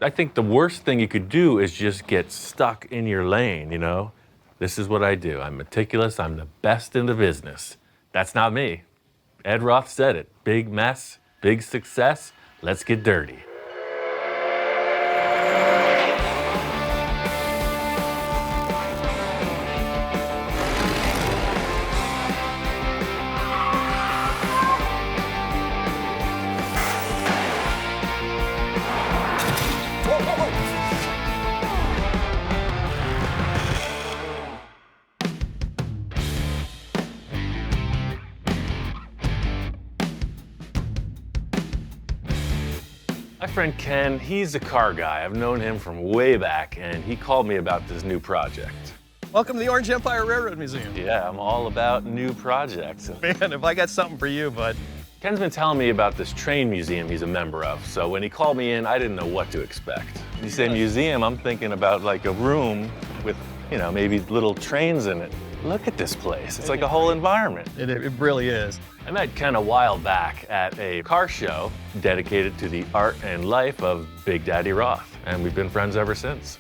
I think the worst thing you could do is just get stuck in your lane, you know? This is what I do. I'm meticulous. I'm the best in the business. That's not me. Ed Roth said it. Big mess, big success. Let's get dirty. My friend Ken, he's a car guy. I've known him from way back, and he called me about this new project. Welcome to the Orange Empire Railroad Museum. Yeah, I'm all about new projects. Man, if I got something for you, bud. Ken's been telling me about this train museum he's a member of, so when he called me in, I didn't know what to expect. When you say museum, I'm thinking about like a room with, you know, maybe little trains in it. Look at this place. It's like a whole environment. It really is. I met Ken a while back at a car show dedicated to the art and life of Big Daddy Roth, and we've been friends ever since.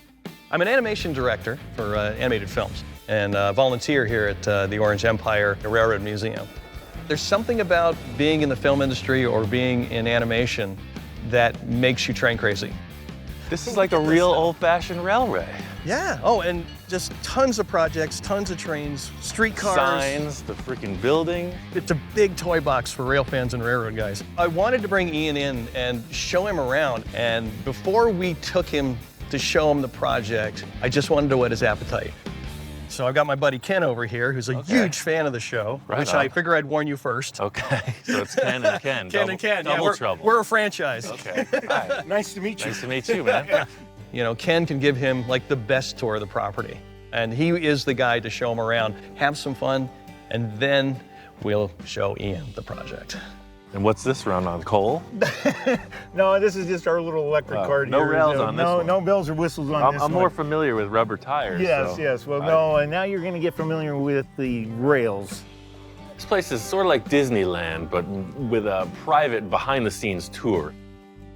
I'm an animation director for animated films and volunteer here at the Orange Empire Railroad Museum. There's something about being in the film industry or being in animation that makes you train crazy. This is like a real old-fashioned railway. Yeah. Oh, and just tons of projects, tons of trains, streetcars. Signs, the freaking building. It's a big toy box for rail fans and railroad guys. I wanted to bring Ian in and show him around, and before we took him to show him the project, I just wanted to whet his appetite. So I've got my buddy Ken over here, who's a huge fan of the show, Right which on. I figure I'd warn you first. Okay, so it's Ken and Ken. Ken and Ken, yeah, Double trouble. we're a franchise. Okay, hi. Nice to meet you. Nice to meet you, man. You know, Ken can give him like the best tour of the property. And he is the guy to show him around, have some fun, and then we'll show Ian the project. And what's this run on, coal? No, this is just our little electric cart no here. rails on this one. No bells or whistles on this I'm one. more familiar with rubber tires. Yes, so yes. Well, no, and now you're going to get familiar with the rails. This place is sort of like Disneyland, but with a private behind-the-scenes tour.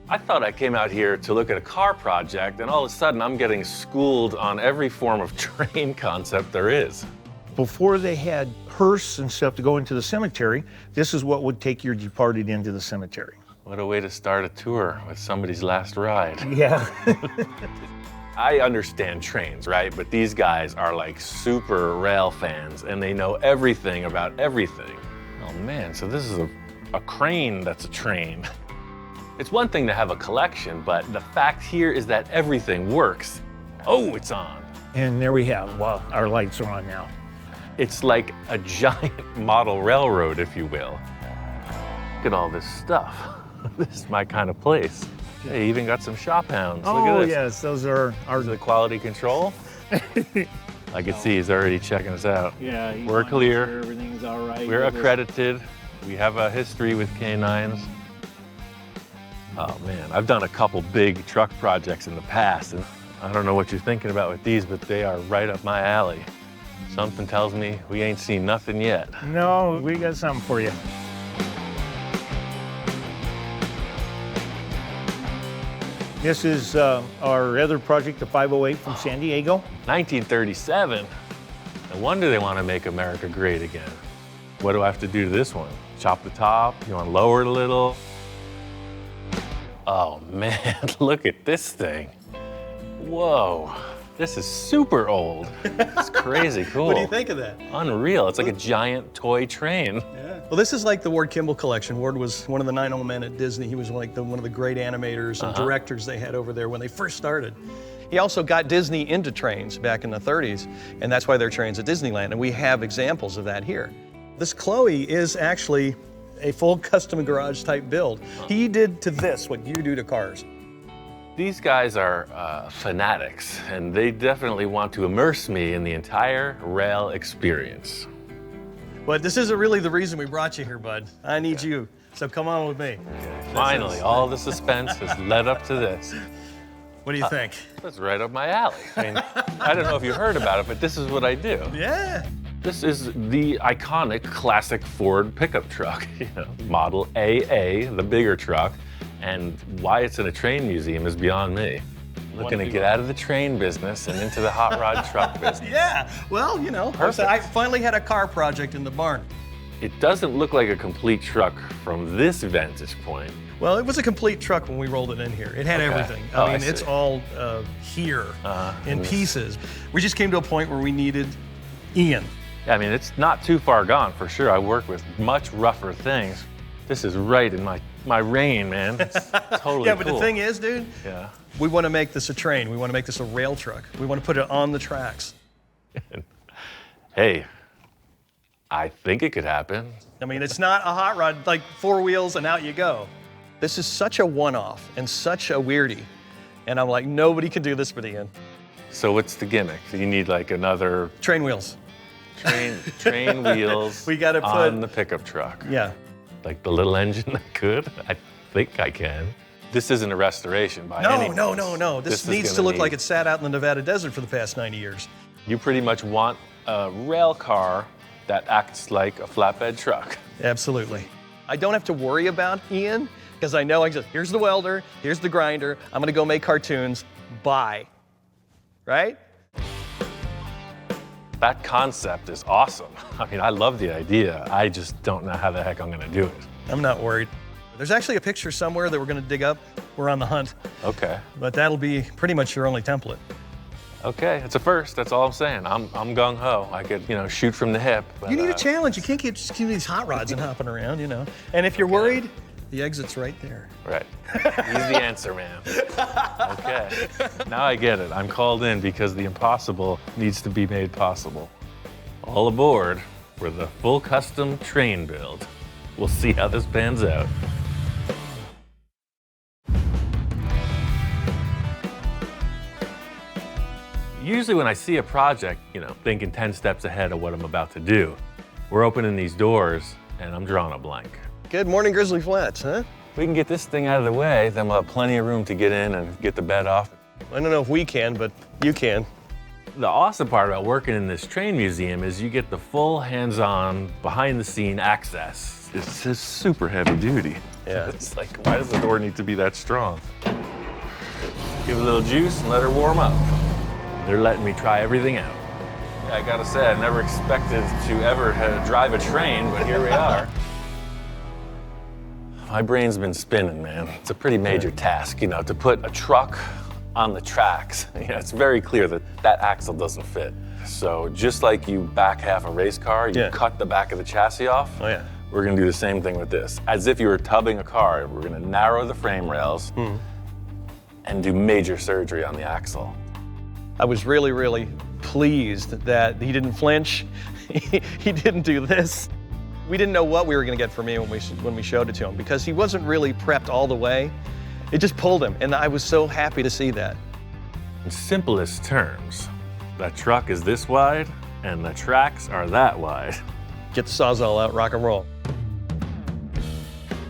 I thought I came out here to look at a car project, and all of a sudden I'm getting schooled on every form of train concept there is. Before they had hearse and stuff to go into the cemetery, this is what would take your departed into the cemetery. What a way to start a tour with somebody's last ride. Yeah. I understand trains, right? But these guys are like super rail fans, and they know everything about everything. Oh man, so this is a crane that's a train. It's one thing to have a collection, but the fact here is that everything works. Oh, it's on. And there we have, well, our lights are on now. It's like a giant model railroad, if you will. Look at all this stuff. This is my kind of place. They even got some shop hounds. Look at this. Yes, those are our... The quality control. I can see he's already checking us out. Yeah, he's We're on clear. sure everything's all right. We're with it. accredited. We have a history with K9s. Oh man, I've done a couple big truck projects in the past, and I don't know what you're thinking about with these, but they are right up my alley. Something tells me we ain't seen nothing yet. No, we got something for you. This is our other project, the 508 from San Diego. 1937. No wonder they want to make America great again. What do I have to do to this one? Chop the top? You want to lower it a little? Oh man, look at this thing. Whoa, this is super old. It's crazy cool. What do you think of that? Unreal, it's like a giant toy train. Yeah. Well, this is like the Ward Kimball collection. Ward was one of the 9 old men at Disney. He was like one of the great animators and directors they had over there when they first started. He also got Disney into trains back in the 30s, and that's why there are trains at Disneyland, and we have examples of that here. This Chloe is actually a full custom garage type build. He did to this what you do to cars. These guys are fanatics, and they definitely want to immerse me in the entire rail experience. But this isn't really the reason we brought you here, bud. I need you, so come on with me. Finally, all the suspense has led up to this. What do you think? That's right up my alley. I mean, I don't know if you heard about it, but this is what I do. Yeah. This is the iconic classic Ford pickup truck, you know, model AA, the bigger truck, and why it's in a train museum is beyond me. Looking to get out of the train business and into the hot rod truck business. Yeah, well, you know, Perfect. I finally had a car project in the barn. It doesn't look like a complete truck from this vantage point. Well, it was a complete truck when we rolled it in here. It had Okay. everything. Oh, I I mean, it's see. all here in And this- pieces. We just came to a point where we needed Ian. I mean, it's not too far gone for sure. I work with much rougher things. This is right in my reign, man. It's totally Yeah, but cool. the thing is, dude, Yeah. we want to make this a train. We want to make this a rail truck. We want to put it on the tracks. Hey, I think it could happen. I mean, it's not a hot rod, like 4 wheels and out you go. This is such a one-off and such a weirdie. And I'm like, nobody can do this but Ian. So what's the gimmick? You need like another Train wheels. train wheels We gotta on put- the pickup truck. Yeah. Like the little engine that could? I think I can. This isn't a restoration by any means. No. This is needs to gonna look like need- it sat out in the Nevada desert for the past 90 years. You pretty much want a rail car that acts like a flatbed truck. Absolutely. I don't have to worry about Ian because I know I just, here's the welder, here's the grinder, I'm gonna go make cartoons, bye. Right? That concept is awesome. I mean, I love the idea. I just don't know how the heck I'm gonna do it. I'm not worried. There's actually a picture somewhere that we're gonna dig up. We're on the hunt, Okay. but that'll be pretty much your only template. Okay, it's a first, that's all I'm saying. I'm gung-ho. I could, shoot from the hip. But, You need a challenge. You can't just keep these hot rods and hopping around, you know. And if you're worried, the exit's right there. Right. He's the answer, man. Okay. Now I get it. I'm called in because the impossible needs to be made possible. All aboard for the full custom train build. We'll see how this pans out. Usually when I see a project, thinking 10 steps ahead of what I'm about to do, we're opening these doors and I'm drawing a blank. Good morning, Grizzly Flats, huh? We can get this thing out of the way, then we'll have plenty of room to get in and get the bed off. I don't know if we can, but you can. The awesome part about working in this train museum is you get the full hands-on, behind-the-scene access. It's just super heavy duty. Yeah. It's like, why does the door need to be that strong? Give it a little juice and let her warm up. They're letting me try everything out. Yeah, I gotta say, I never expected to ever drive a train, but here we are. My brain's been spinning, man. It's a pretty major task, to put a truck on the tracks. It's very clear that that axle doesn't fit. So just like you back half a race car, you cut the back of the chassis off. Oh, yeah. We're gonna do the same thing with this. As if you were tubbing a car, we're gonna narrow the frame rails and do major surgery on the axle. I was really, really pleased that he didn't flinch. He didn't do this. We didn't know what we were going to get from me when we showed it to him because he wasn't really prepped all the way. It just pulled him, and I was so happy to see that. In simplest terms, that truck is this wide and the tracks are that wide. Get the Sawzall out, rock and roll.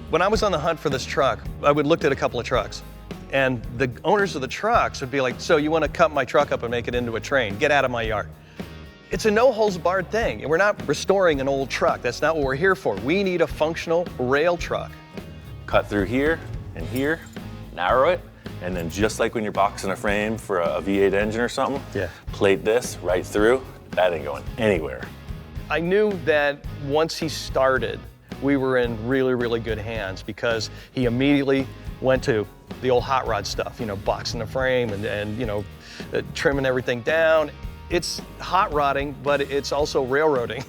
When I was on the hunt for this truck, I would look at a couple of trucks. And the owners of the trucks would be like, so you want to cut my truck up and make it into a train? Get out of my yard. It's a no-holds-barred thing. And we're not restoring an old truck. That's not what we're here for. We need a functional rail truck. Cut through here and here, narrow it, and then just like when you're boxing a frame for a V8 engine or something, plate this right through. That ain't going anywhere. I knew that once he started, we were in really, really good hands because he immediately went to the old hot rod stuff, boxing the frame and trimming everything down. It's hot rodding, but it's also railroading.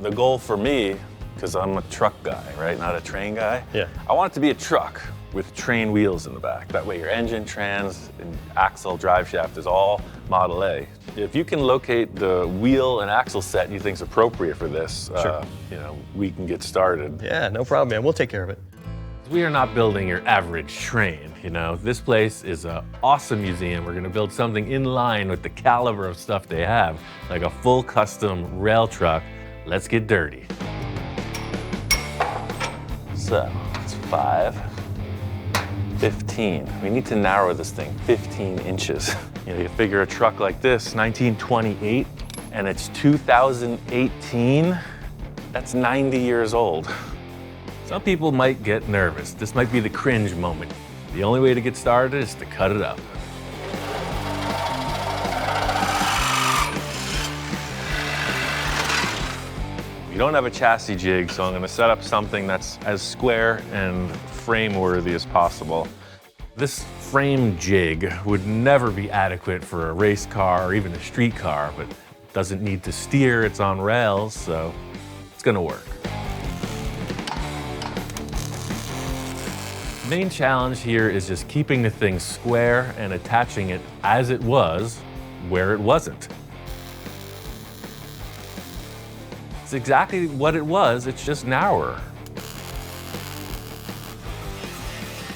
The goal for me, because I'm a truck guy, right, not a train guy, Yeah. I want it to be a truck with train wheels in the back. That way your engine, trans, and axle, drive shaft is all Model A. If you can locate the wheel and axle set you think's appropriate for this, Sure. We can get started. Yeah, no problem, man. We'll take care of it. We are not building your average train, This place is an awesome museum. We're gonna build something in line with the caliber of stuff they have, like a full custom rail truck. Let's get dirty. So, it's 5, 15. We need to narrow this thing 15 inches. You figure a truck like this, 1928, and it's 2018, that's 90 years old. Some people might get nervous. This might be the cringe moment. The only way to get started is to cut it up. We don't have a chassis jig, so I'm gonna set up something that's as square and frame-worthy as possible. This frame jig would never be adequate for a race car or even a street car, but it doesn't need to steer, it's on rails, so it's gonna work. The main challenge here is just keeping the thing square and attaching it as it was where it wasn't. It's exactly what it was, it's just narrower.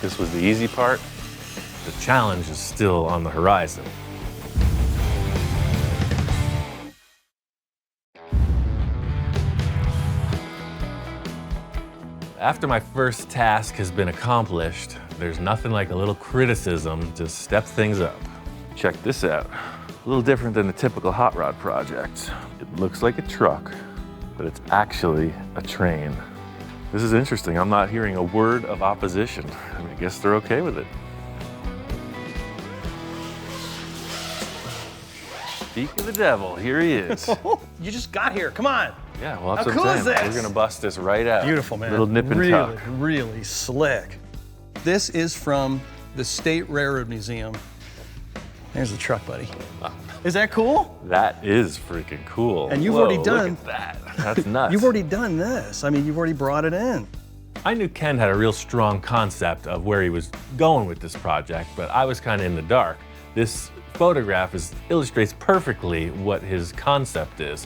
This was the easy part. The challenge is still on the horizon. After my first task has been accomplished, there's nothing like a little criticism to step things up. Check this out. A little different than the typical hot rod project. It looks like a truck, but it's actually a train. This is interesting. I'm not hearing a word of opposition. I guess they're okay with it. Speak of the devil, here he is. You just got here, come on. Yeah, well, that's How what cool I'm is saying. this? We're gonna bust this right out. Beautiful, man. Little nip and really, tuck. really slick. This is from the State Railroad Museum. There's the truck, buddy. Is that cool? That is freaking cool. And you've Whoa, already done. Look at that. That's nuts. You've already done this. I mean, you've already brought it in. I knew Ken had a real strong concept of where he was going with this project, but I was kind of in the dark. This photograph illustrates perfectly what his concept is.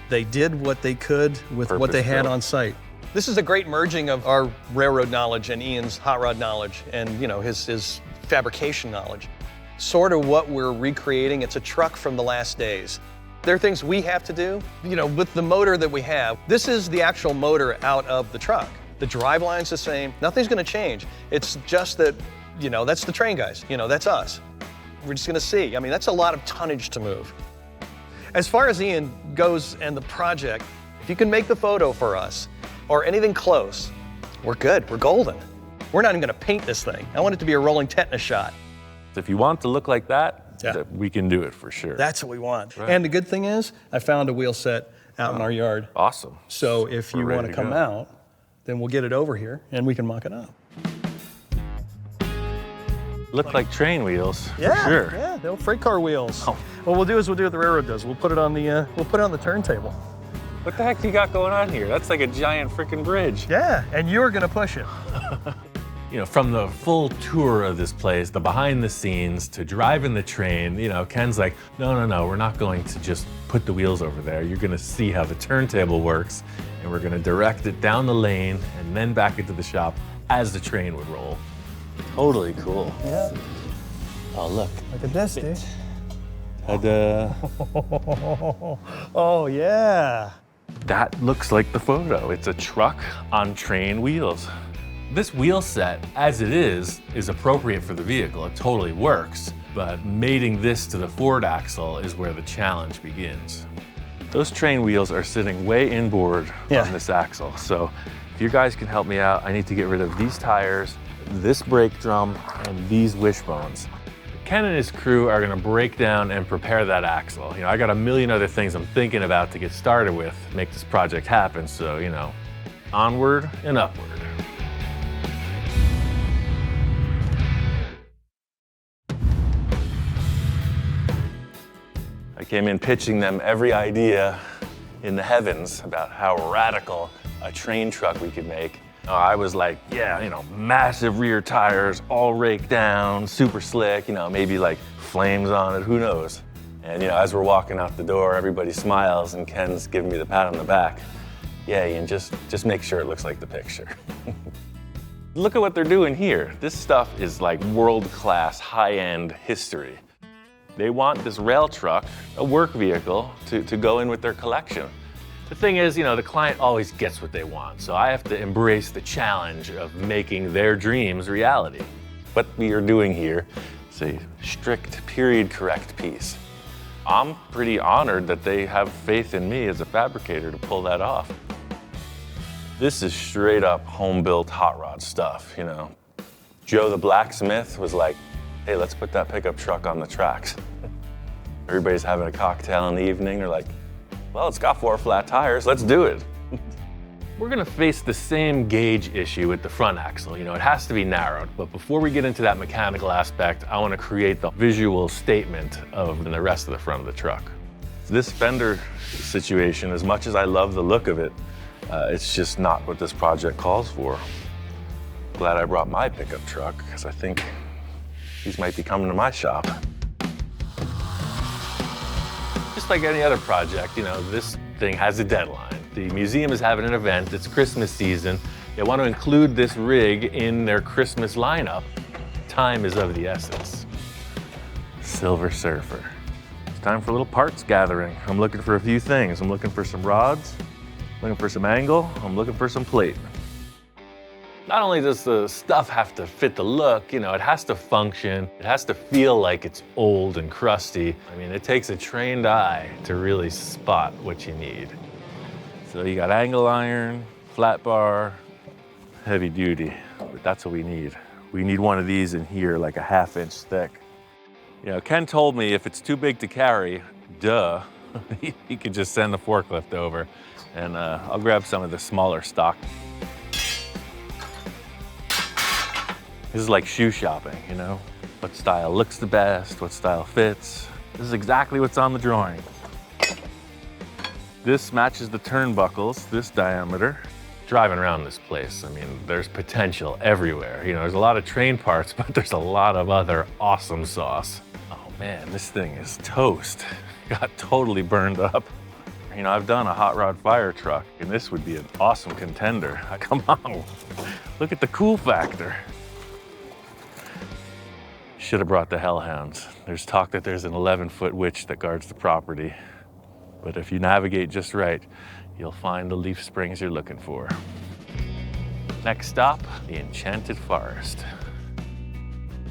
They did what they could with what they had on site. This is a great merging of our railroad knowledge and Ian's hot rod knowledge and his fabrication knowledge. Sort of what we're recreating. It's a truck from the last days. There are things we have to do, with the motor that we have. This is the actual motor out of the truck. The driveline's the same. Nothing's gonna change. It's just that, that's the train guys. That's us. We're just gonna see. I mean, that's a lot of tonnage to move. As far as Ian goes and the project, if you can make the photo for us or anything close, we're good, we're golden. We're not even gonna paint this thing. I want it to be a rolling tetanus shot. If you want to look like that, Yeah. we can do it for sure. That's what we want. Right. And the good thing is, I found a wheel set out in our yard. Awesome. So if We're you ready wanna to come go. out, then we'll get it over here and we can mock it up. Look like train wheels, Yeah, for sure. yeah, they're freight car wheels. Oh. What we'll do is we'll do what the railroad does. We'll put it on the turntable. What the heck do you got going on here? That's like a giant freaking bridge. Yeah, and you're gonna push it. From the full tour of this place, the behind the scenes, to driving the train, Ken's like, no, we're not going to just put the wheels over there. You're gonna see how the turntable works, and we're gonna direct it down the lane and then back into the shop as the train would roll. Totally cool. Yeah. Oh, look. Look at this, dude. Ta-da. Oh, yeah. That looks like the photo. It's a truck on train wheels. This wheel set, as it is appropriate for the vehicle. It totally works, but mating this to the Ford axle is where the challenge begins. Those train wheels are sitting way inboard on this axle. So if you guys can help me out, I need to get rid of these tires, this brake drum, and these wishbones. Ken and his crew are gonna break down and prepare that axle. I got a million other things I'm thinking about to get started with, make this project happen, so, onward and upward. I came in pitching them every idea in the heavens about how radical a train truck we could make. I was like, massive rear tires, all raked down, super slick, maybe like flames on it, who knows? And as we're walking out the door, everybody smiles and Ken's giving me the pat on the back. Yeah, Ian, just make sure it looks like the picture. Look at what they're doing here. This stuff is like world-class, high-end history. They want this rail truck, a work vehicle, to go in with their collection. The thing is, the client always gets what they want, so I have to embrace the challenge of making their dreams reality. What we are doing here is a strict, period-correct piece. I'm pretty honored that they have faith in me as a fabricator to pull that off. This is straight up home-built hot rod stuff, Joe the blacksmith was like, hey, let's put that pickup truck on the tracks. Everybody's having a cocktail in the evening, they're like, well, it's got 4 flat tires, let's do it. We're gonna face the same gauge issue with the front axle. You know, it has to be narrowed, but before we get into that mechanical aspect, I wanna create the visual statement of the rest of the front of the truck. This fender situation, as much as I love the look of it, it's just not what this project calls for. Glad I brought my pickup truck, because I think these might be coming to my shop. Just like any other project, you know, this thing has a deadline. The museum is having an event, it's Christmas season. They want to include this rig in their Christmas lineup. Time is of the essence. Silver Surfer. It's time for a little parts gathering. I'm looking for a few things. I'm looking for some rods, looking for some angle, I'm looking for some plate. Not only does the stuff have to fit the look, you know, it has to function. It has to feel like it's old and crusty. I mean, it takes a trained eye to really spot what you need. So you got angle iron, flat bar, heavy duty, but that's what we need. We need one of these in here, like a 1/2 inch thick. You know, Ken told me if it's too big to carry, duh, he could just send the forklift over, and I'll grab some of the smaller stock. This is like shoe shopping, you know? What style looks the best, what style fits. This is exactly what's on the drawing. This matches the turnbuckles, this diameter. Driving around this place, I mean, there's potential everywhere. You know, there's a lot of train parts, but there's a lot of other awesome sauce. Oh man, this thing is toast. Got totally burned up. You know, I've done a hot rod fire truck, and this would be an awesome contender. Come on, look at the cool factor. Should have brought the hellhounds. There's talk that there's an 11-foot witch that guards the property. But if you navigate just right, you'll find the leaf springs you're looking for. Next stop, the Enchanted Forest.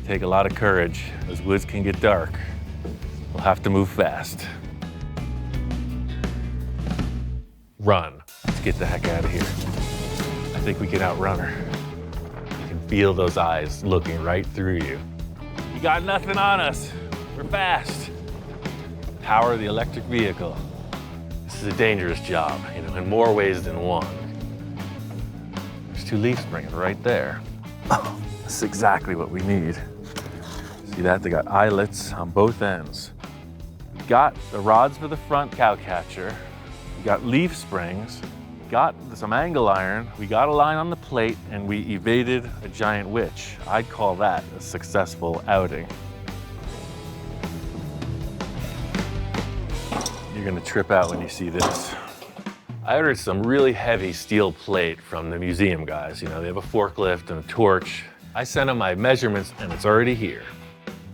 Take a lot of courage. Those woods can get dark. We'll have to move fast. Run. Let's get the heck out of here. I think we can outrun her. You can feel those eyes looking right through you. You got nothing on us. We're fast. Power of the electric vehicle. This is a dangerous job, you know, in more ways than one. There's 2 leaf springs right there. Oh, this is exactly what we need. See that? They got eyelets on both ends. We got the rods for the front cow catcher. We got leaf springs. Got some angle iron, we got a line on the plate, and we evaded a giant witch. I'd call that a successful outing. You're gonna trip out when you see this. I ordered some really heavy steel plate from the museum guys. You know, they have a forklift and a torch. I sent them my measurements, and it's already here.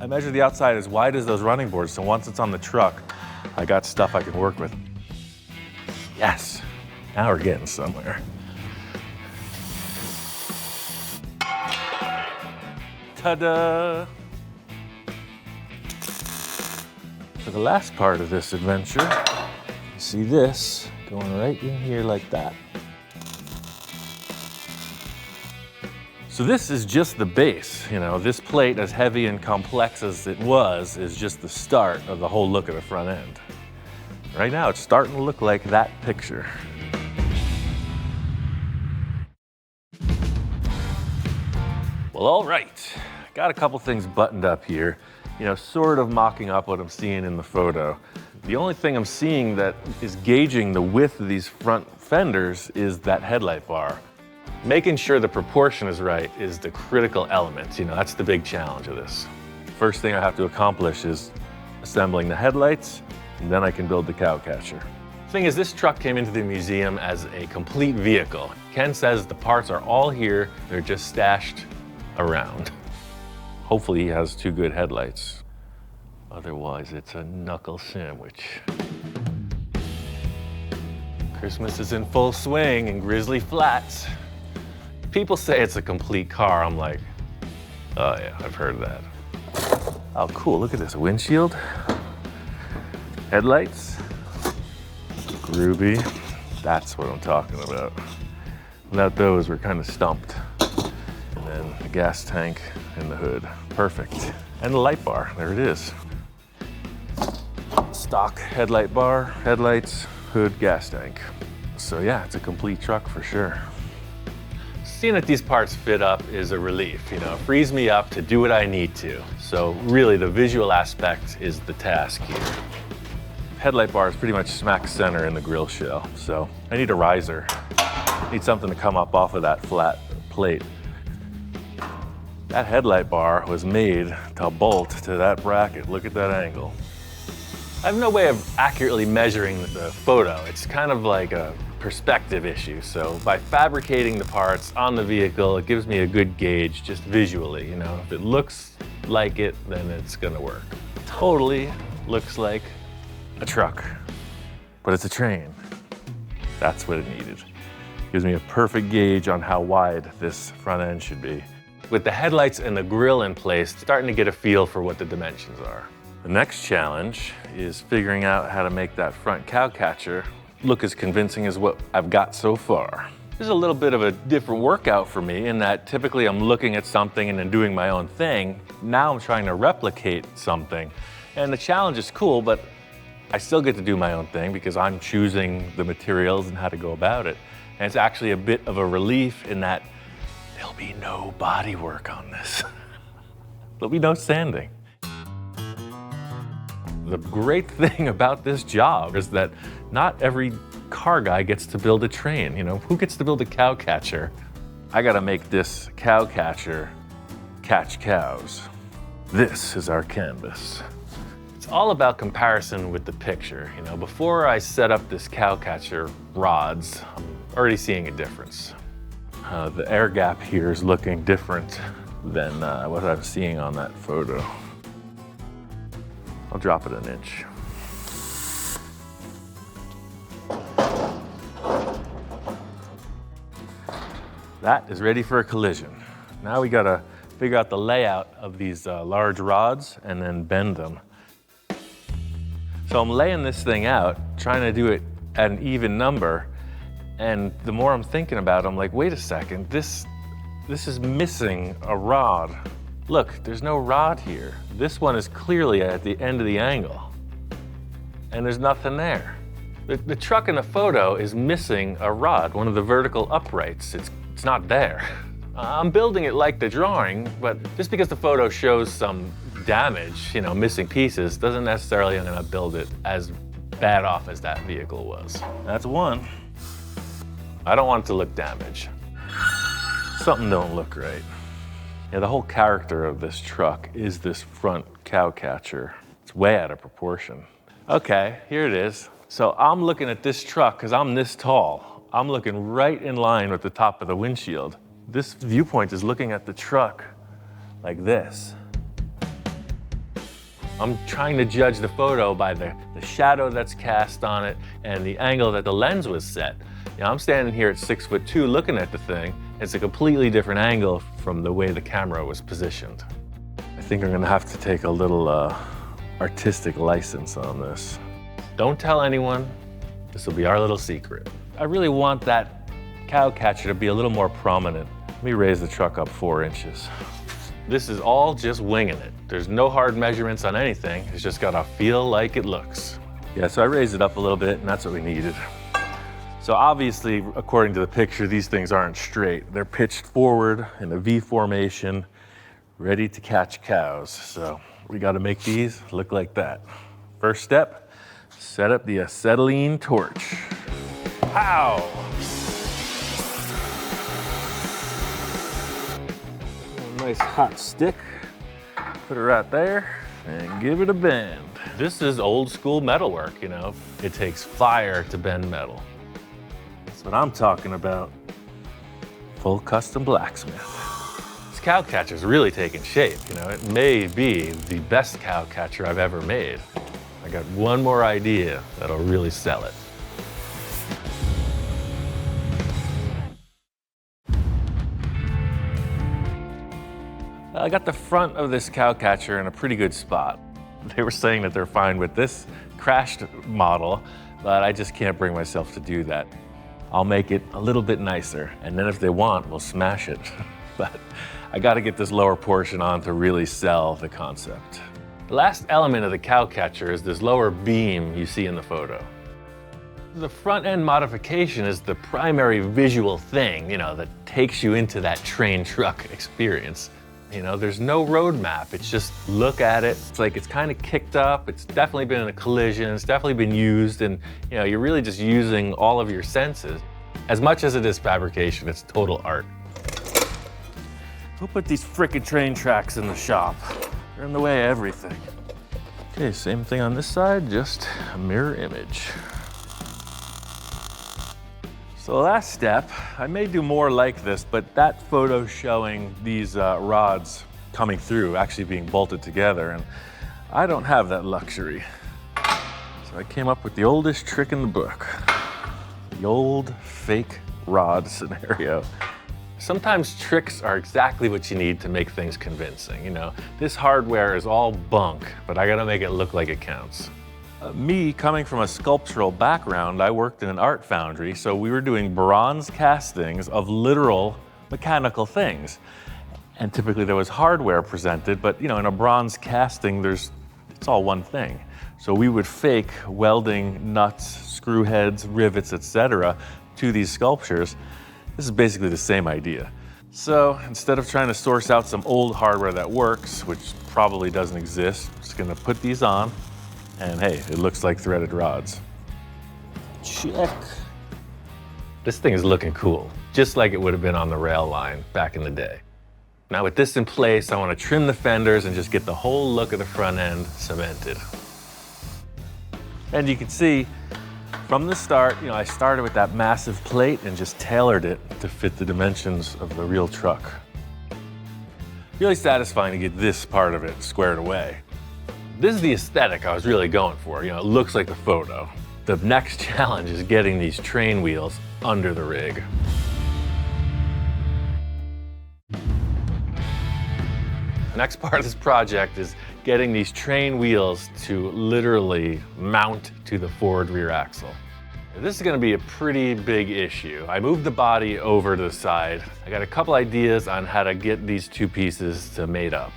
I measured the outside as wide as those running boards, so once it's on the truck, I got stuff I can work with. Yes. Now we're getting somewhere. Ta-da! For the last part of this adventure, you see this going right in here like that. So this is just the base. You know, this plate, as heavy and complex as it was, is just the start of the whole look of the front end. Right now, it's starting to look like that picture. Well, all right, got a couple things buttoned up here, you know, sort of mocking up what I'm seeing in the photo. The only thing I'm seeing that is gauging the width of these front fenders is that headlight bar. Making sure the proportion is right is the critical element. You know, that's the big challenge of this. First thing I have to accomplish is assembling the headlights, and then I can build the cow catcher. Thing is, this truck came into the museum as a complete vehicle. Ken says the parts are all here, they're just stashed around. Hopefully he has 2 good headlights. Otherwise, it's a knuckle sandwich. Christmas is in full swing in Grizzly Flats. People say it's a complete car. I'm like, oh yeah, I've heard that. Oh cool, look at this windshield. Headlights. Groovy. That's what I'm talking about. Without those, we're kind of stumped. And then the gas tank and the hood. Perfect. And the light bar, there it is. Stock headlight bar, headlights, hood, gas tank. So yeah, it's a complete truck for sure. Seeing that these parts fit up is a relief, you know, it frees me up to do what I need to. So really the visual aspect is the task here. Headlight bar is pretty much smack center in the grill shell, so I need a riser. I need something to come up off of that flat plate. That headlight bar was made to bolt to that bracket. Look at that angle. I have no way of accurately measuring the photo. It's kind of like a perspective issue. So by fabricating the parts on the vehicle, it gives me a good gauge just visually. You know, if it looks like it, then it's gonna work. Totally looks like a truck, but it's a train. That's what it needed. Gives me a perfect gauge on how wide this front end should be. With the headlights and the grille in place, starting to get a feel for what the dimensions are. The next challenge is figuring out how to make that front cow catcher look as convincing as what I've got so far. This is a little bit of a different workout for me in that typically I'm looking at something and then doing my own thing. Now I'm trying to replicate something. And the challenge is cool, but I still get to do my own thing because I'm choosing the materials and how to go about it. And it's actually a bit of a relief in that there'll be no body work on this. There'll be no sanding. The great thing about this job is that not every car guy gets to build a train. You know, who gets to build a cow catcher? I gotta make this cow catcher catch cows. This is our canvas. It's all about comparison with the picture. You know, before I set up this cow catcher rods, I'm already seeing a difference. The air gap here is looking different than what I'm seeing on that photo. I'll drop it an inch. That is ready for a collision. Now we gotta figure out the layout of these large rods and then bend them. So I'm laying this thing out, trying to do it at an even number, and the more I'm thinking about it, I'm like, wait a second, this is missing a rod. Look, there's no rod here. This one is clearly at the end of the angle, and there's nothing there. The truck in the photo is missing a rod, one of the vertical uprights. It's not there. I'm building it like the drawing, but just because the photo shows some damage, you know, missing pieces, doesn't necessarily mean I'm gonna build it as bad off as that vehicle was. That's one. I don't want it to look damaged. Something don't look right. Yeah, the whole character of this truck is this front cow catcher. It's way out of proportion. Okay, here it is. So I'm looking at this truck because I'm this tall. I'm looking right in line with the top of the windshield. This viewpoint is looking at the truck like this. I'm trying to judge the photo by the shadow that's cast on it and the angle that the lens was set. You know, I'm standing here at 6'2" looking at the thing. It's a completely different angle from the way the camera was positioned. I think I'm gonna have to take a little artistic license on this. Don't tell anyone. This will be our little secret. I really want that cow catcher to be a little more prominent. Let me raise the truck up 4 inches. This is all just winging it. There's no hard measurements on anything. It's just gotta feel like it looks. Yeah, so I raised it up a little bit and that's what we needed. So obviously, according to the picture, these things aren't straight. They're pitched forward in a V formation, ready to catch cows. So we gotta make these look like that. First step, set up the acetylene torch. Pow! A nice hot stick. Put it right there and give it a bend. This is old school metalwork, you know. It takes fire to bend metal. That's what I'm talking about. Full custom blacksmith. This cow catcher's really taking shape, you know. It may be the best cow catcher I've ever made. I got one more idea that'll really sell it. I got the front of this cow catcher in a pretty good spot. They were saying that they're fine with this crashed model, but I just can't bring myself to do that. I'll make it a little bit nicer, and then if they want, we'll smash it. But I gotta get this lower portion on to really sell the concept. The last element of the cow catcher is this lower beam you see in the photo. The front end modification is the primary visual thing, that takes you into that train truck experience. There's no roadmap. It's just look at it. It's like it's kind of kicked up. It's definitely been in a collision. It's definitely been used. And, you're really just using all of your senses. As much as it is fabrication, it's total art. Who put these frickin' train tracks in the shop? They're in the way of everything. Okay, same thing on this side, just a mirror image. So last step, I may do more like this, but that photo showing these rods coming through, actually being bolted together, and I don't have that luxury. So I came up with the oldest trick in the book, the old fake rod scenario. Sometimes tricks are exactly what you need to make things convincing. This hardware is all bunk, but I gotta make it look like it counts. Me, coming from a sculptural background, I worked in an art foundry, so we were doing bronze castings of literal mechanical things. And typically there was hardware presented, but in a bronze casting, it's all one thing. So we would fake welding nuts, screw heads, rivets, etc. to these sculptures. This is basically the same idea. So instead of trying to source out some old hardware that works, which probably doesn't exist, I'm just gonna put these on, and hey, it looks like threaded rods. Check. This thing is looking cool, just like it would have been on the rail line back in the day. Now with this in place, I want to trim the fenders and just get the whole look of the front end cemented. And you can see from the start, I started with that massive plate and just tailored it to fit the dimensions of the real truck. Really satisfying to get this part of it squared away. This is the aesthetic I was really going for. It looks like the photo. The next challenge is getting these train wheels under the rig. The next part of this project is getting these train wheels to literally mount to the forward rear axle. This is going to be a pretty big issue. I moved the body over to the side. I got a couple ideas on how to get these two pieces to mate up.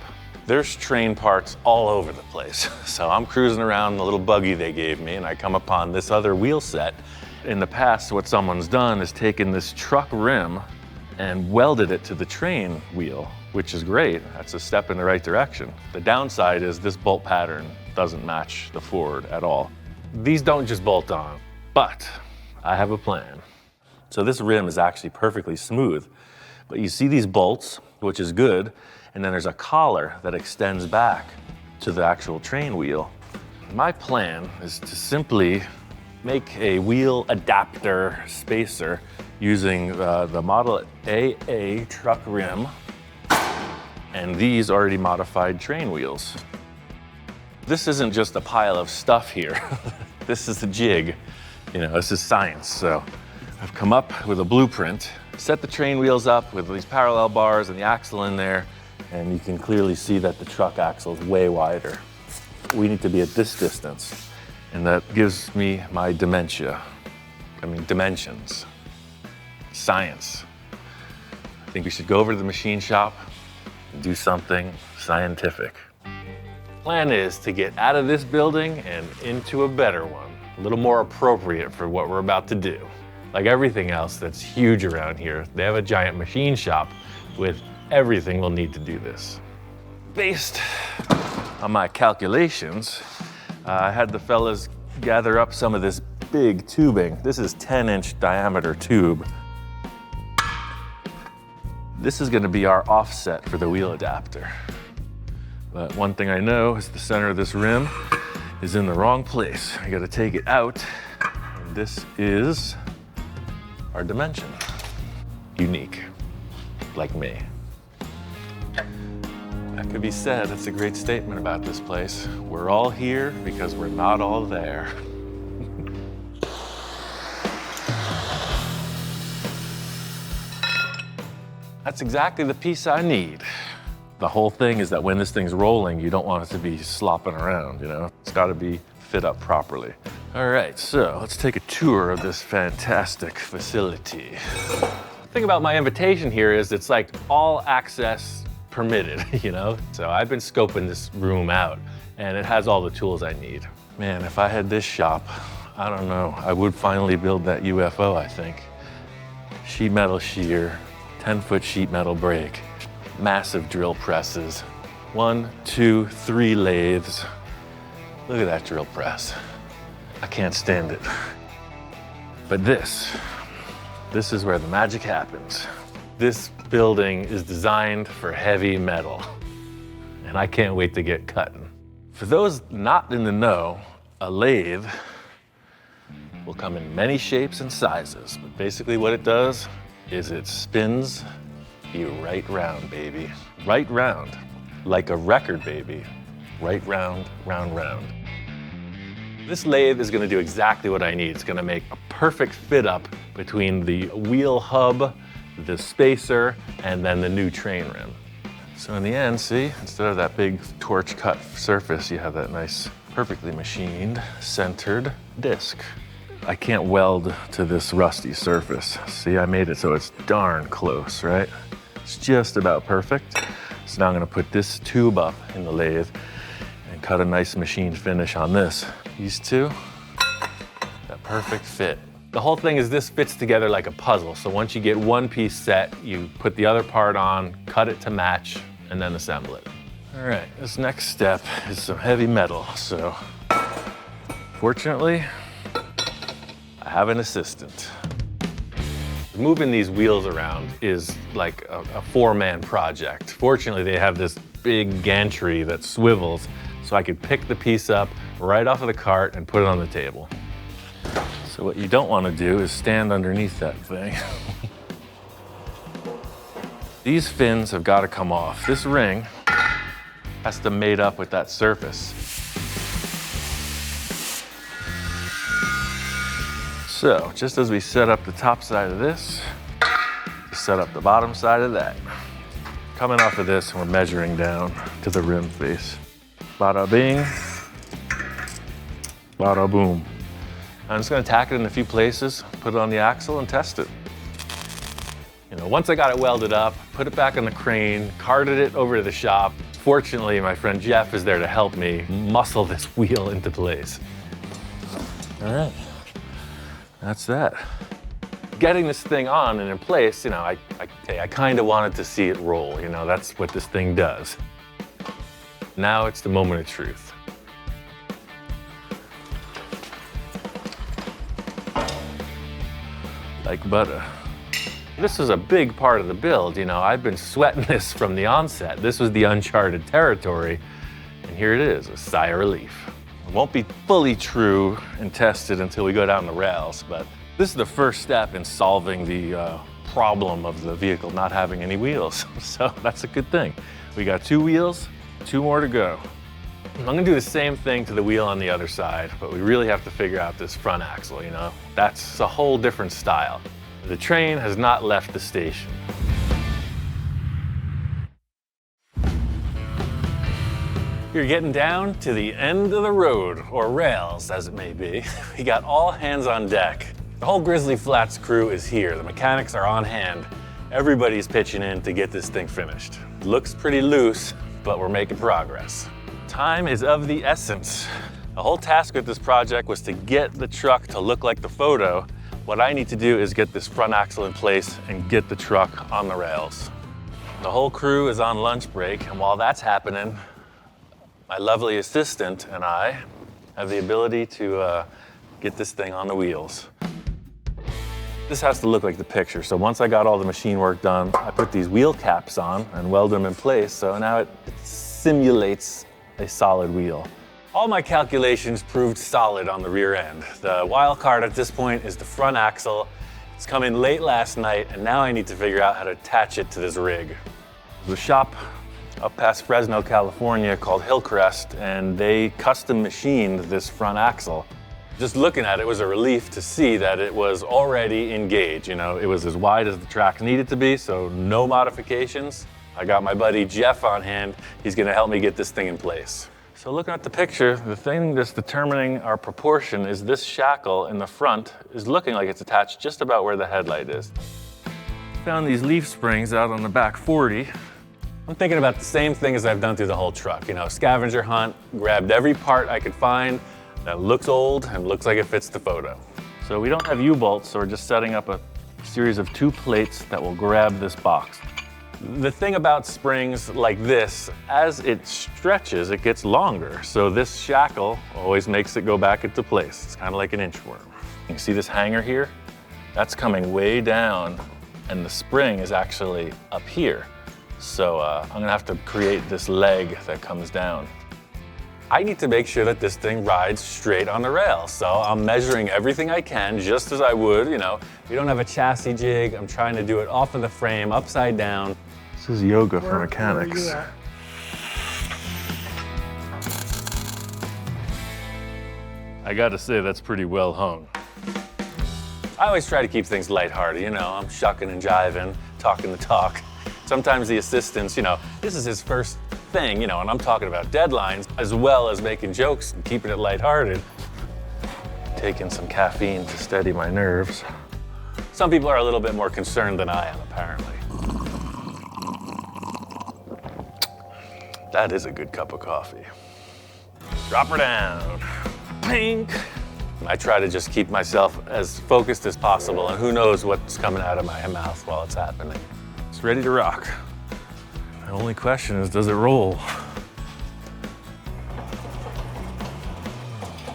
There's train parts all over the place. So I'm cruising around the little buggy they gave me and I come upon this other wheel set. In the past, what someone's done is taken this truck rim and welded it to the train wheel, which is great. That's a step in the right direction. The downside is this bolt pattern doesn't match the Ford at all. These don't just bolt on, but I have a plan. So this rim is actually perfectly smooth, but you see these bolts, which is good, and then there's a collar that extends back to the actual train wheel. My plan is to simply make a wheel adapter spacer using the Model AA truck rim and these already modified train wheels. This isn't just a pile of stuff here. This is a jig. This is science. So I've come up with a blueprint, set the train wheels up with these parallel bars and the axle in there, and you can clearly see that the truck axle is way wider. We need to be at this distance, and that gives me my dimensions. Science. I think we should go over to the machine shop and do something scientific. Plan is to get out of this building and into a better one, a little more appropriate for what we're about to do. Like everything else that's huge around here, they have a giant machine shop with everything we'll need to do this. Based on my calculations, I had the fellas gather up some of this big tubing. This is 10-inch diameter tube. This is gonna be our offset for the wheel adapter. But one thing I know is the center of this rim is in the wrong place. I gotta take it out, and this is our dimension. Unique, like me. That could be said, it's a great statement about this place. We're all here because we're not all there. That's exactly the piece I need. The whole thing is that when this thing's rolling, you don't want it to be slopping around, It's gotta be fit up properly. All right, so let's take a tour of this fantastic facility. The thing about my invitation here is it's like all access permitted, So I've been scoping this room out and it has all the tools I need. Man, if I had this shop, I don't know. I would finally build that UFO, I think. Sheet metal shear, 10-foot sheet metal brake, massive drill presses, 1, 2, 3 lathes. Look at that drill press. I can't stand it. But this is where the magic happens. This building is designed for heavy metal, and I can't wait to get cutting. For those not in the know, a lathe will come in many shapes and sizes, but basically what it does is it spins you right round, baby. Right round, like a record, baby. Right round, round, round. This lathe is gonna do exactly what I need. It's gonna make a perfect fit up between the wheel hub, the spacer, and then the new train rim. So in the end, see, instead of that big torch cut surface, you have that nice, perfectly machined, centered disc. I can't weld to this rusty surface. See, I made it so it's darn close, right? It's just about perfect. So now I'm gonna put this tube up in the lathe and cut a nice machined finish on this. These two, that perfect fit. The whole thing is this fits together like a puzzle. So once you get one piece set, you put the other part on, cut it to match, and then assemble it. All right, this next step is some heavy metal. So fortunately, I have an assistant. Moving these wheels around is like a four-man project. Fortunately, they have this big gantry that swivels, so I could pick the piece up right off of the cart and put it on the table. So what you don't want to do is stand underneath that thing. These fins have got to come off. This ring has to mate up with that surface. So just as we set up the top side of this, we set up the bottom side of that. Coming off of this, we're measuring down to the rim face. Bada bing, bada boom. I'm just gonna tack it in a few places, put it on the axle and test it. You know, once I got it welded up, put it back on the crane, carted it over to the shop. Fortunately, my friend Jeff is there to help me muscle this wheel into place. All right, that's that. Getting this thing on and in place, you know, I kind of wanted to see it roll. You know, that's what this thing does. Now it's the moment of truth. Like butter. This is a big part of the build. You know, I've been sweating this from the onset. This was the uncharted territory, and here it is, a sigh of relief. It won't be fully true and tested until we go down the rails, but this is the first step in solving the problem of the vehicle not having any wheels. So that's a good thing. We got 2 wheels, 2 more to go. I'm gonna do the same thing to the wheel on the other side, but we really have to figure out this front axle, you know? That's a whole different style. The train has not left the station. You're getting down to the end of the road, or rails as it may be. We got all hands on deck. The whole Grizzly Flats crew is here. The mechanics are on hand. Everybody's pitching in to get this thing finished. Looks pretty loose, but we're making progress. Time is of the essence. The whole task with this project was to get the truck to look like the photo. What I need to do is get this front axle in place and get the truck on the rails. The whole crew is on lunch break, and while that's happening, my lovely assistant and I have the ability to get this thing on the wheels. This has to look like the picture. So once I got all the machine work done, I put these wheel caps on and weld them in place. So now it simulates a solid wheel. All my calculations proved solid on the rear end. The wild card at this point is the front axle. It's come in late last night, and now I need to figure out how to attach it to this rig. The shop up past Fresno, California called Hillcrest, and they custom machined this front axle. Just looking at it was a relief to see that it was already engaged. You know, it was as wide as the track needed to be, so no modifications. I got my buddy Jeff on hand. He's gonna help me get this thing in place. So looking at the picture, the thing that's determining our proportion is this shackle in the front is looking like it's attached just about where the headlight is. Found these leaf springs out on the back 40. I'm thinking about the same thing as I've done through the whole truck. You know, scavenger hunt, grabbed every part I could find, that looks old and looks like it fits the photo. So we don't have U-bolts, so we're just setting up a series of 2 plates that will grab this box. The thing about springs like this, as it stretches, it gets longer. So this shackle always makes it go back into place. It's kind of like an inchworm. You can see this hanger here? That's coming way down, and the spring is actually up here. So I'm gonna have to create this leg that comes down. I need to make sure that this thing rides straight on the rail. So I'm measuring everything I can, just as I would, you know. We don't have a chassis jig. I'm trying to do it off of the frame, upside down. This is yoga for mechanics. I gotta say, that's pretty well hung. I always try to keep things lighthearted, you know. I'm shucking and jiving, talking the talk. Sometimes the assistants, you know, this is his first thing, you know, and I'm talking about deadlines as well as making jokes and keeping it lighthearted. Taking some caffeine to steady my nerves. Some people are a little bit more concerned than I am, apparently. That is a good cup of coffee. Drop her down. Pink. I try to just keep myself as focused as possible, and who knows what's coming out of my mouth while it's happening. It's ready to rock. The only question is, does it roll?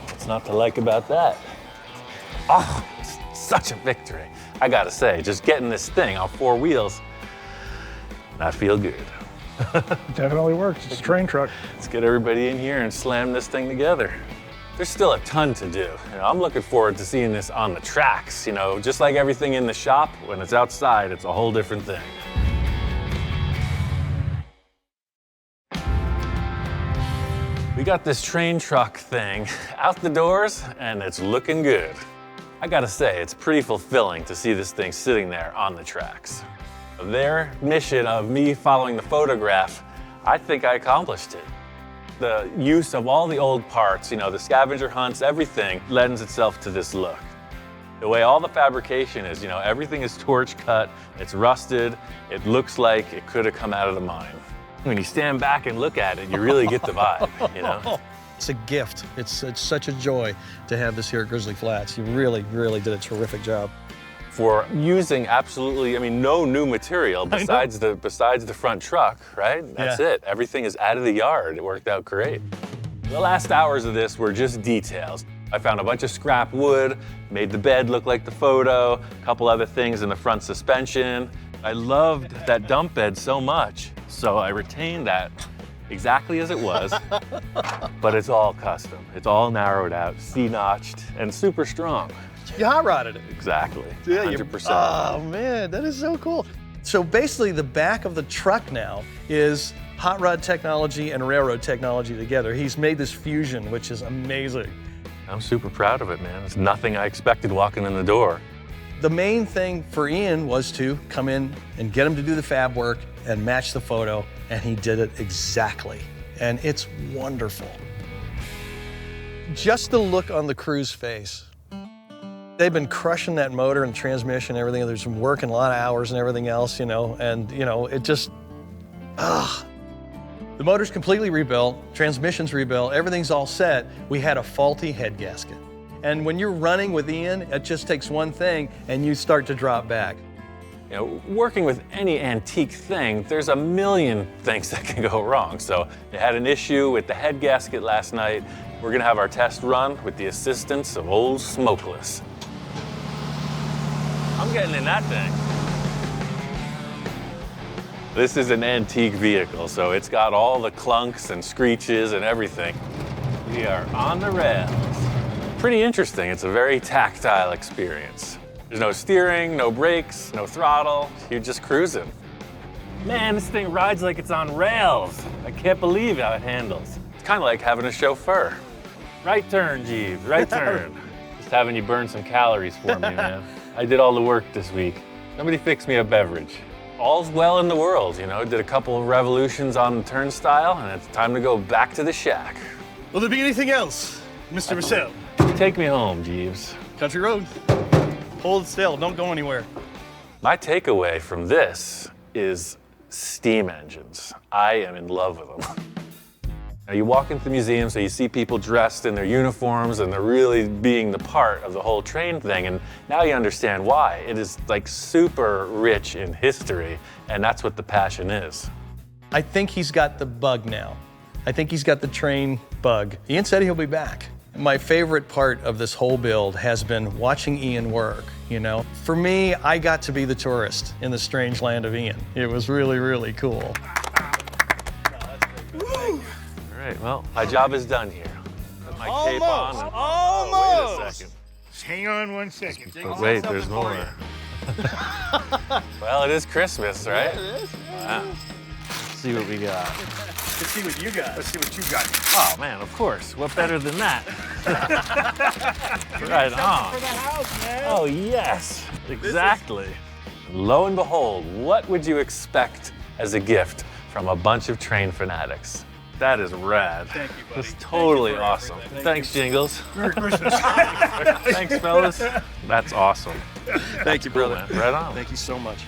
What's not to like about that? Oh, it's such a victory. I gotta say, just getting this thing on 4 wheels, I feel good. Definitely works. It's a train truck. Let's get everybody in here and slam this thing together. There's still a ton to do. You know, I'm looking forward to seeing this on the tracks. You know, just like everything in the shop, when it's outside, it's a whole different thing. We got this train truck thing out the doors, and it's looking good. I gotta say, it's pretty fulfilling to see this thing sitting there on the tracks. Their mission of me following the photograph, I think I accomplished it. The use of all the old parts, you know, the scavenger hunts, everything lends itself to this look. The way all the fabrication is, you know, everything is torch cut, it's rusted, it looks like it could have come out of the mine. When you stand back and look at it, you really get the vibe, you know? It's a gift. It's such a joy to have this here at Grizzly Flats. You really, really did a terrific job. For using absolutely, I mean, no new material besides the front truck, right? That's it. Everything is out of the yard. It worked out great. The last hours of this were just details. I found a bunch of scrap wood, made the bed look like the photo, a couple other things in the front suspension. I loved that dump bed so much, so I retained that exactly as it was, but it's all custom. It's all narrowed out, C-notched, and super strong. You hot rodded it. Exactly, Yeah, 100%. Oh man, that is so cool. So basically the back of the truck now is hot rod technology and railroad technology together. He's made this fusion, which is amazing. I'm super proud of it, man. It's nothing I expected walking in the door. The main thing for Ian was to come in and get him to do the fab work and match the photo, and he did it exactly. And it's wonderful. Just the look on the crew's face. They've been crushing that motor and transmission and everything. There's been working a lot of hours and everything else, you know, and you know, it just, The motor's completely rebuilt, transmission's rebuilt, everything's all set. We had a faulty head gasket. And when you're running with Ian, it just takes one thing and you start to drop back. You know, working with any antique thing, there's a million things that can go wrong. So they had an issue with the head gasket last night. We're gonna have our test run with the assistance of old Smokeless. I'm getting in that thing. This is an antique vehicle, so it's got all the clunks and screeches and everything. We are on the rails. Pretty interesting. It's a very tactile experience. There's no steering, no brakes, no throttle. You're just cruising. Man, this thing rides like it's on rails. I can't believe how it handles. It's kind of like having a chauffeur. Right turn, Jeeves, right turn. Just having you burn some calories for me, man. I did all the work this week. Somebody fix me a beverage. All's well in the world, you know. Did a couple of revolutions on the turnstile, and it's time to go back to the shack. Will there be anything else, Mr. Roussel? Take me home, Jeeves. Country road. Hold still, don't go anywhere. My takeaway from this is steam engines. I am in love with them. Now you walk into the museum, so you see people dressed in their uniforms and they're really being the part of the whole train thing, and now you understand why. It is like super rich in history, and that's what the passion is. I think he's got the bug now. I think he's got the train bug. Ian said he'll be back. My favorite part of this whole build has been watching Ian work, you know? For me, I got to be the tourist in the strange land of Ian. It was really, really cool. All right, well, my job is done here. Put my cape on. And, Almost. Oh, wait a second. Hang on 1 second. But wait, there's more. Well, it is Christmas, right? Yeah, it is. Wow. Let's see what we got. Let's see what you got. Let's see what you got. Oh man, of course. What better than that? Right on. For the house, man. Oh yes, exactly. Lo and behold, what would you expect as a gift from a bunch of train fanatics? That is rad. Thank you, buddy. That's totally Thank you for awesome. everything. Thanks, Jingles. Merry Christmas. Thanks, fellas. That's awesome. Thank you, Cool, brother. man. Right on. Thank you so much.